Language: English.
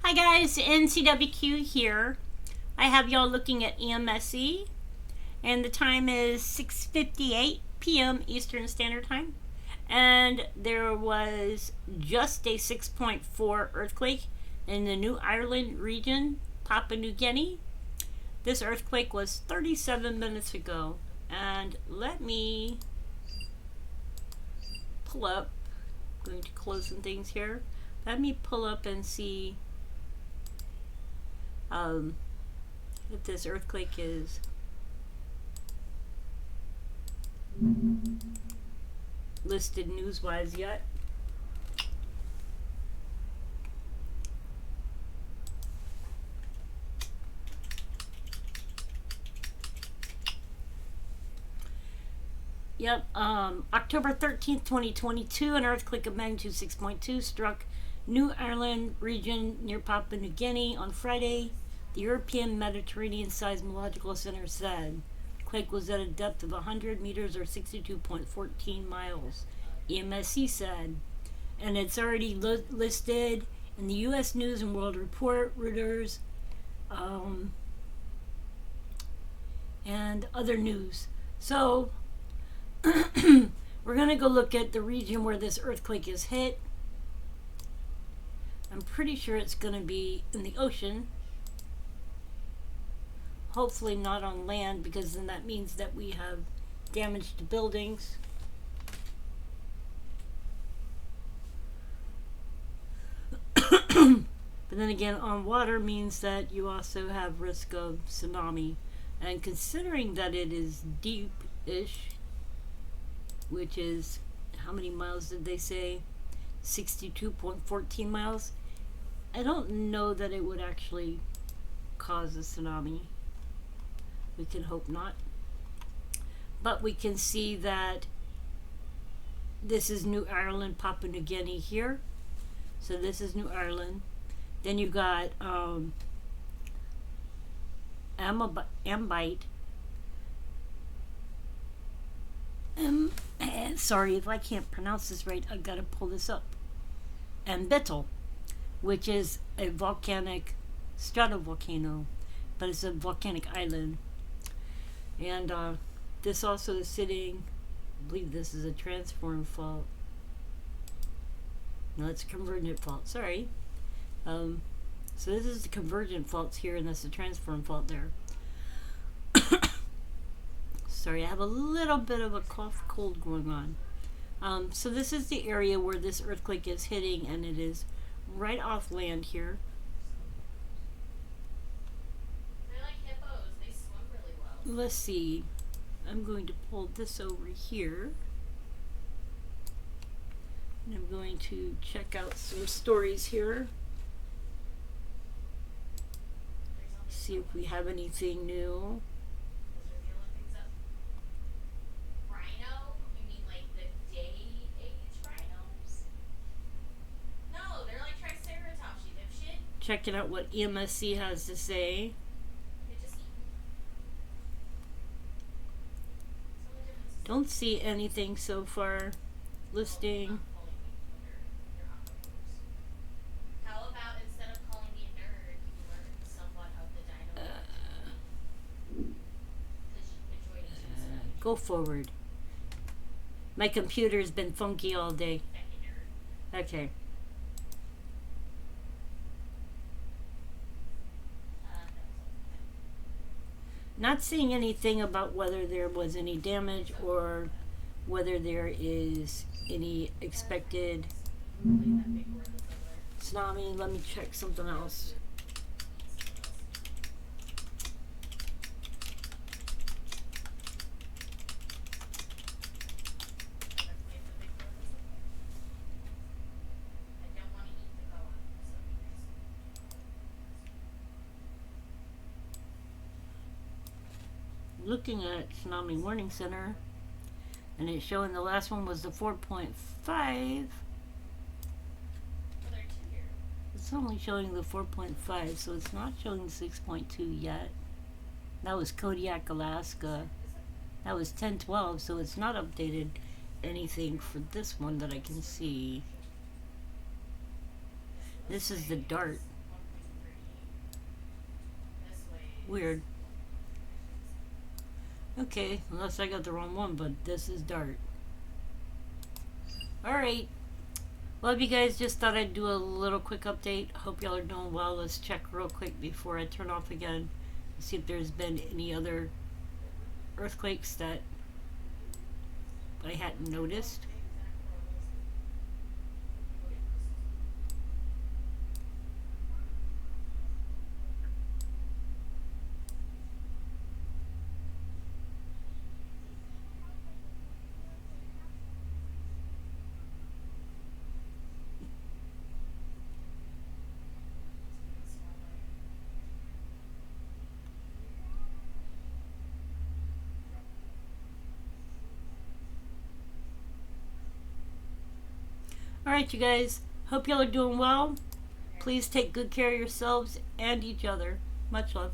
Hi guys, NCWQ here. I have y'all looking at EMSE, and the time is 6:58 p.m. Eastern Standard Time. And there was just a 6.4 earthquake in the New Ireland region, Papua New Guinea. This earthquake was 37 minutes ago. And let me pull up. I'm going to close some things here. Let me pull up and see if this earthquake is listed news-wise yet. Yep, October 13th, 2022, an earthquake of magnitude 6.2 struck New Ireland region near Papua New Guinea on Friday, the European Mediterranean Seismological Center said. The quake was at a depth of 100 meters or 62.14 miles, EMSC said. And it's already listed in the U.S. News and World Report, Reuters, and other news. So, we're going to go look at the region where this earthquake is hit. I'm pretty sure it's going to be in the ocean. Hopefully not on land, because then that means that we have damage to buildings. But then again, on water means that you also have risk of tsunami. And considering that it is deep-ish, which is, how many miles did they say? 62.14 miles. I don't know that it would actually cause a tsunami. We can hope not. But we can see that this is New Ireland, Papua New Guinea here. So this is New Ireland. Then you got Ambite. Sorry if I can't pronounce this right, I've got to pull this up. And Betel, which is a volcanic stratovolcano, but it's a volcanic island. And this also is sitting, I believe this is a transform fault. No, it's a convergent fault, sorry. So this is the convergent faults here, and that's the transform fault there. Sorry, I have a little bit of a cough cold going on. So this is the area where this earthquake is hitting, and it is right off land here. They're like hippos. They swim really well. Let's see. I'm going to pull this over here. And I'm going to check out some stories here. See if we have anything new. Checking out what EMSC has to say. Don't see anything so far. Listing. How about instead of calling me a nerd, you learn somewhat of the dino? Go forward. My computer's been funky all day. Okay. Not seeing anything about whether there was any damage or whether there is any expected tsunami. Let me check something else. Looking at Tsunami Warning Center, and it's showing the last one was the 4.5. It's only showing the 4.5, so it's not showing the 6.2 yet. That was Kodiak, Alaska. That was 10/12, so it's not updated anything for this one that I can see. This is the Dart. Weird. Okay, unless I got the wrong one, but this is Dart. Alright. Love you guys. Just thought I'd do a little quick update. Hope y'all are doing well. Let's check real quick before I turn off again. See if there's been any other earthquakes that I hadn't noticed. Alright, you guys. Hope y'all are doing well. Please take good care of yourselves and each other. Much love.